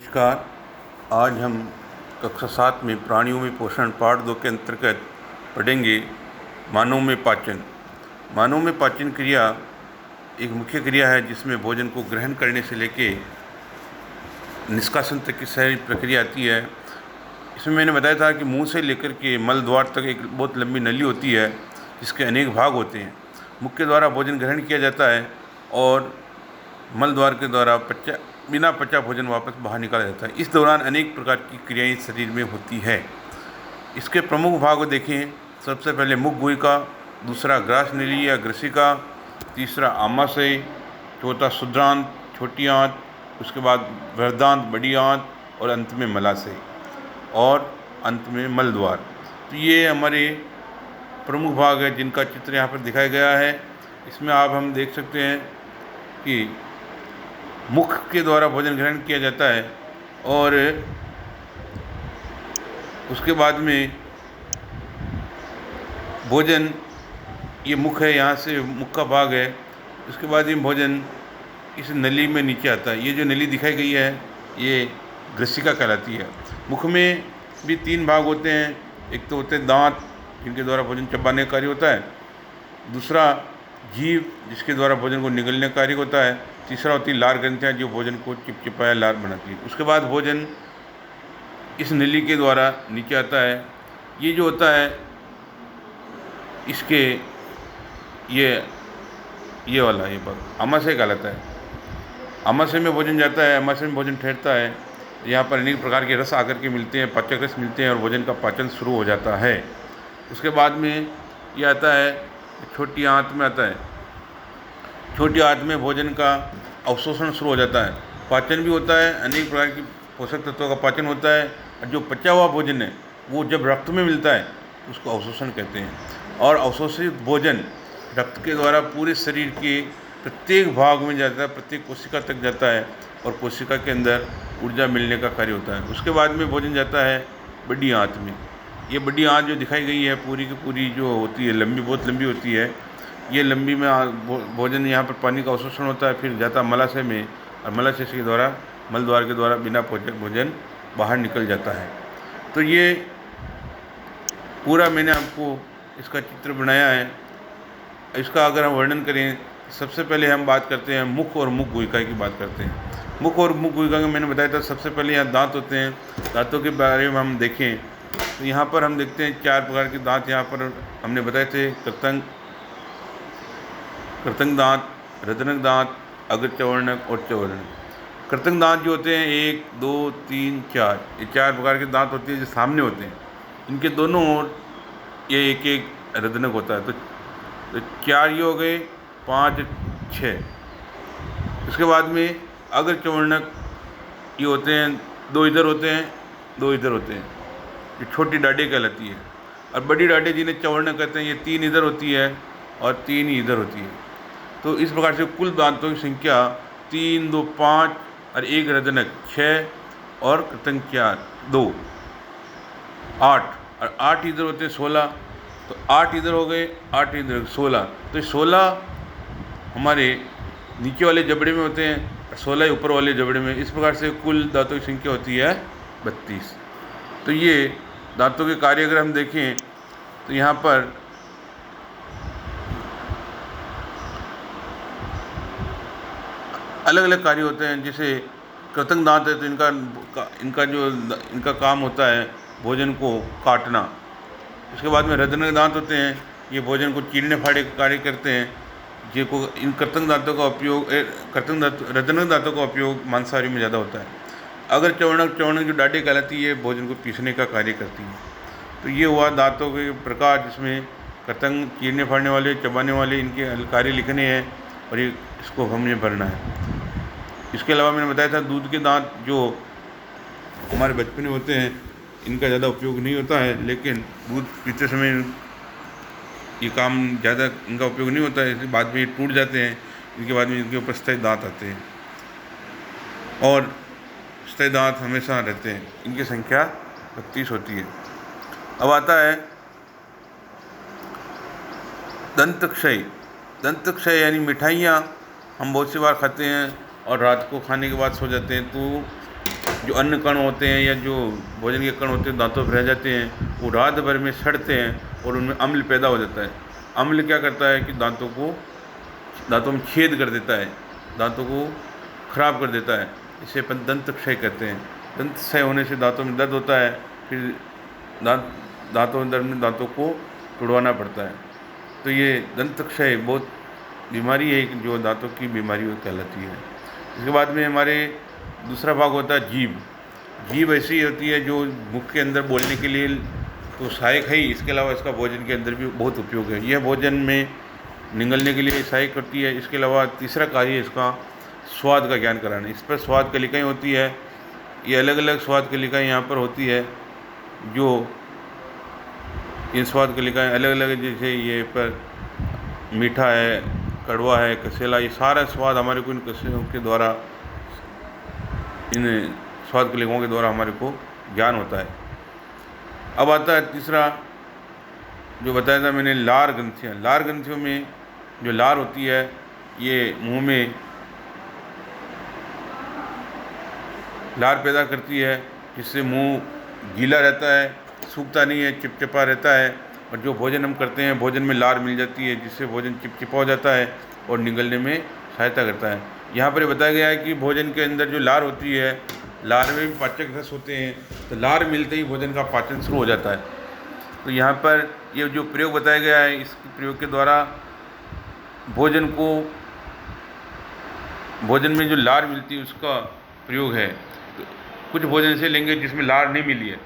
नमस्कार। आज हम कक्षा 7 में प्राणियों में पोषण पार्ट 2 के अंतर्गत पढ़ेंगे मानव में पाचन। मानव में पाचन क्रिया एक मुख्य क्रिया है जिसमें भोजन को ग्रहण करने से लेके निष्कासन तक की सारी प्रक्रिया आती है। इसमें मैंने बताया था कि मुंह से लेकर के मल द्वार तक एक बहुत लंबी नली होती है जिसके अनेक भाग होते हैं। मुख के द्वारा भोजन ग्रहण किया जाता है और मल द्वार के द्वारा बिना पचा भोजन वापस बाहर निकाला जाता है। इस दौरान अनेक प्रकार की क्रियाएं शरीर में होती है। इसके प्रमुख भाग देखें। सबसे पहले मुख गुहिका, दूसरा ग्रास नली या ग्रसिका, तीसरा आमाशय, चौथा शुद्रांत छोटी आंत, उसके बाद वृहदांत बड़ी आंत और अंत में मलाशय और अंत में मल द्वार। तो ये हमारे प्रमुख भाग है जिनका चित्र यहाँ पर दिखाया गया है। इसमें हम देख सकते हैं कि मुख के द्वारा भोजन ग्रहण किया जाता है और उसके बाद में भोजन, ये मुख है, यहाँ से मुख का भाग है। उसके बाद ये भोजन इस नली में नीचे आता है। ये जो नली दिखाई गई है ये ग्रसिका कहलाती है। मुख में भी 3 भाग होते हैं। एक तो होते हैं दांत जिनके द्वारा भोजन चबाने का कार्य होता है, दूसरा जीभ जिसके द्वारा भोजन को निगलने का कार्य होता है, तीसरा होती है लार ग्रंथियाँ जो भोजन को चिपचिपाया लार बनाती है। उसके बाद भोजन इस नली के द्वारा नीचे आता है। ये जो होता है इसके ये वाला ये भाग आमाशय कहलाता है। आमाशय में भोजन जाता है, आमाशय में भोजन ठहरता है। यहाँ पर अनेक प्रकार के रस आकर के मिलते हैं, पाचक रस मिलते हैं और भोजन का पाचन शुरू हो जाता है। उसके बाद में ये आता है छोटी आंत में आता है। छोटी आंत में भोजन का अवशोषण शुरू हो जाता है, पाचन भी होता है, अनेक प्रकार की पोषक तत्वों का पाचन होता है। और जो पचा हुआ भोजन है वो जब रक्त में मिलता है उसको अवशोषण कहते हैं। और अवशोषित भोजन रक्त के द्वारा पूरे शरीर के प्रत्येक भाग में जाता है, प्रत्येक कोशिका तक जाता है और कोशिका के अंदर ऊर्जा मिलने का कार्य होता है। उसके बाद में भोजन जाता है बड़ी आंत में। ये बड़ी आंत जो दिखाई गई है पूरी की पूरी जो होती है बहुत लंबी होती है। ये लंबी में भोजन, यहाँ पर पानी का अवशोषण होता है, फिर जाता मलाशय में और मलाशय के द्वारा मल द्वार के द्वारा बिना पचे भोजन बाहर निकल जाता है। तो ये पूरा मैंने आपको इसका चित्र बनाया है। इसका अगर हम वर्णन करें, सबसे पहले हम बात करते हैं मुख और मुख गुहिका की बात करते हैं। मुख और मुख गुहिका का मैंने बताया था। सबसे पहले यहाँ दांत होते हैं। दांतों के बारे में हम देखें तो यहाँ पर हम देखते हैं 4 प्रकार के दांत यहाँ पर हमने बताए थे। कृतंग दांत, रदनक दांत, अग्रचवर्णक और चवर्णक। कृतंग दांत जो होते हैं 1, 2, 3, 4, ये 4 प्रकार के दांत होते हैं जो सामने होते हैं। इनके दोनों ओर ये एक एक रदनक होता है। तो 4 ये हो गए, 5, 6। उसके बाद में अग्रचवर्णक ये होते हैं, 2 इधर होते हैं, 2 इधर होते हैं। ये छोटी डाढ़ी कहलाती है। और बड़ी डाढ़ी जिन्हें चवर्णक कहते हैं, ये 3 इधर होती है और 3 ही इधर होती है। तो इस प्रकार से कुल दांतों की संख्या 3, 2, 5 और 1 रदनक 6 और कृतंग 4, 2, 8 और 8 इधर होते हैं 16। तो 8 इधर हो गए, 8 इधर 16। तो 16 हमारे नीचे वाले जबड़े में होते हैं, 16 ऊपर वाले जबड़े में। इस प्रकार से कुल दांतों की संख्या होती है 32। तो ये दांतों के कार्य अगर हम देखें तो यहाँ पर अलग अलग कार्य होते हैं। जैसे कृतंग दांत है तो इनका काम होता है भोजन को काटना। उसके बाद में रदनक दांत होते हैं, ये भोजन को चीरने फाड़ने का कार्य करते हैं। इन कृतंग दांतों का उपयोग रदनक दांतों का उपयोग मांसाहारी में ज़्यादा होता है। अगर चवर्णक जो डाढ़ी कहलाती है भोजन को पीसने का कार्य करती है। तो ये हुआ दांतों के प्रकार जिसमें कृतंग चीरने फाड़ने वाले, चबाने वाले, इनके कार्य लिखने हैं और ये इसको हमने भरना है। इसके अलावा मैंने बताया था दूध के दांत जो हमारे बचपन में होते हैं, इनका ज़्यादा उपयोग नहीं होता है, लेकिन दूध पीते समय ये काम ज़्यादा इनका उपयोग नहीं होता है। बाद में ये टूट जाते हैं। इनके बाद में इनके ऊपर स्थायी दांत आते हैं और स्थायी दांत हमेशा रहते हैं। इनकी संख्या 32 होती है। अब आता है दंतक्षय। दंतक्षय यानी मिठाइयाँ हम बहुत सी बार खाते हैं और रात को खाने के बाद सो जाते हैं तो जो अन्न कण होते हैं या जो भोजन के कण होते हैं दांतों पर रह जाते हैं, वो रात भर में सड़ते हैं और उनमें अम्ल पैदा हो जाता है। अम्ल क्या करता है कि दांतों में छेद कर देता है, दांतों को खराब कर देता है। इसे अपन दंत क्षय कहते हैं। दंत क्षय होने से दांतों में दर्द होता है, फिर दांतों में दर्द में दांतों को तुड़वाना पड़ता है। तो ये दंत क्षय बहुत बीमारी है जो दांतों की बीमारी कहलाती है। इसके बाद में हमारे दूसरा भाग होता है जीभ। जीभ ऐसी होती है जो मुख के अंदर बोलने के लिए तो सहायक है ही, इसके अलावा इसका भोजन के अंदर भी बहुत उपयोग है। यह भोजन में निगलने के लिए सहायक करती है। इसके अलावा तीसरा कार्य इसका स्वाद का ज्ञान कराना। इस पर स्वाद कलिकाएँ होती है, ये अलग अलग स्वाद कलिकाएँ यहाँ पर होती है, जो इन स्वाद कलिकाएँ अलग अलग, जैसे ये पर मीठा है, कड़वा है, कसेला, ये सारा स्वाद हमारे को इन कसेलों के द्वारा, इन स्वाद कलिकाओं के द्वारा हमारे को ज्ञान होता है। अब आता है तीसरा जो बताया था मैंने, लार ग्रंथियाँ। लार ग्रंथियों में जो लार होती है ये मुंह में लार पैदा करती है, जिससे मुंह गीला रहता है, सूखता नहीं है, चिपचिपा रहता है। और जो भोजन हम करते हैं भोजन में लार मिल जाती है, जिससे भोजन चिपचिपा हो जाता है और निगलने में सहायता करता है। यहाँ पर बताया गया है कि भोजन के अंदर जो लार होती है, लार में भी पाचक रस होते हैं, तो लार मिलते ही भोजन का पाचन शुरू हो जाता है। तो यहाँ पर ये जो प्रयोग बताया गया है, इस प्रयोग के द्वारा भोजन में जो लार मिलती है उसका प्रयोग है। तो कुछ भोजन से लेंगे जिसमें लार नहीं मिली है,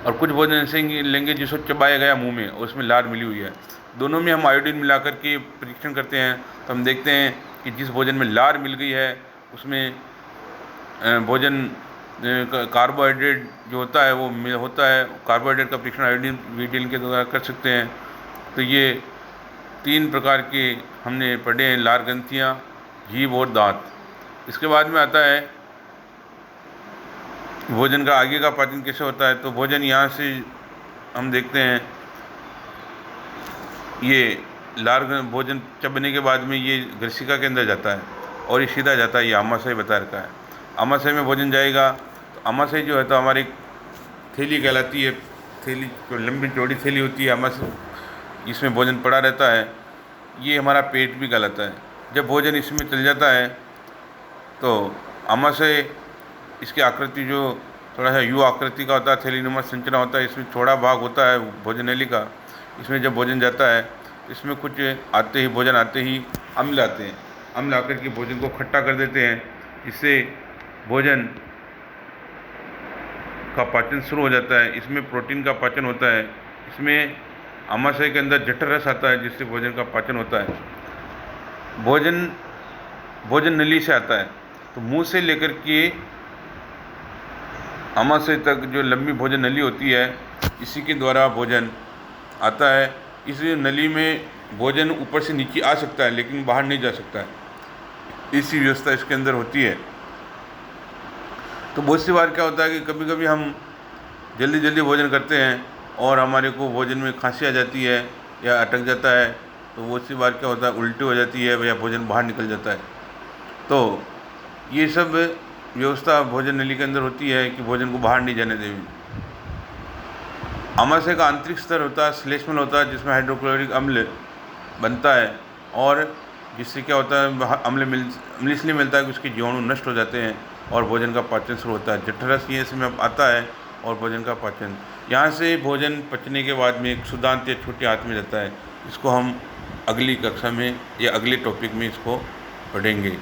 और कुछ भोजन से लेंगे जिसको चबाया गया मुंह में और उसमें लार मिली हुई है। दोनों में हम आयोडीन मिलाकर के परीक्षण करते हैं, तो हम देखते हैं कि जिस भोजन में लार मिल गई है उसमें भोजन कार्बोहाइड्रेट जो होता है वो होता है। कार्बोहाइड्रेट का परीक्षण आयोडीन के द्वारा कर सकते हैं। तो ये 3 प्रकार के हमने पढ़े हैं, लार ग्रंथियाँ, जीभ और दांत। इसके बाद में आता है भोजन का आगे का पाचन कैसे होता है। तो भोजन यहाँ से हम देखते हैं, ये भोजन चबने के बाद में ये ग्रसिका के अंदर जाता है और ये सीधा जाता है, ये आमाशय बता रखा है। आमाशय में भोजन जाएगा, तो आमाशय जो है तो हमारी थैली कहलाती है। थैली जो लंबी चौड़ी थैली होती है आमाशय, इसमें भोजन पड़ा रहता है, ये हमारा पेट भी कहलाता है। जब भोजन इसमें चल जाता है तो आमाशय, इसकी आकृति जो थोड़ा सा यू आकृति का होता है, थैलीनुमा संरचना होता है, इसमें थोड़ा भाग होता है भोजननली का। इसमें जब भोजन जाता है इसमें कुछ भोजन आते ही अम्ल आते हैं। अम्ल आकर के भोजन को खट्टा कर देते हैं, इससे भोजन का पाचन शुरू हो जाता है। इसमें प्रोटीन का पाचन होता है। इसमें आमाशय के अंदर जठर रस आता है, जिससे भोजन का पाचन होता है। भोजन नली से आता है, तो मुंह से लेकर के आमाशय तक जो लंबी भोजन नली होती है, इसी के द्वारा भोजन आता है। इस नली में भोजन ऊपर से नीचे आ सकता है लेकिन बाहर नहीं जा सकता है, इसी व्यवस्था इसके अंदर होती है। तो बहुत सी बार क्या होता है कि कभी कभी हम जल्दी भोजन करते हैं और हमारे को भोजन में खांसी आ जाती है या अटक जाता है, तो बहुत सी बार क्या होता है उल्टी हो जाती है या भोजन बाहर निकल जाता है। तो ये सब व्यवस्था भोजन नली के अंदर होती है कि भोजन को बाहर नहीं जाने दें। आमाशय का आंतरिक स्तर होता है, श्लेष्मल होता है, जिसमें हाइड्रोक्लोरिक अम्ल बनता है, और जिससे क्या होता है अम्ल इसलिए मिलता है कि उसके जीवाणु नष्ट हो जाते हैं और भोजन का पाचन शुरू होता है। जठरस ये इसमें आता है और भोजन का पाचन, यहाँ से भोजन पचने के बाद में एक क्षुदांत या छोटे हाथ में जाता है। इसको हम अगली कक्षा में या अगले टॉपिक में इसको पढ़ेंगे।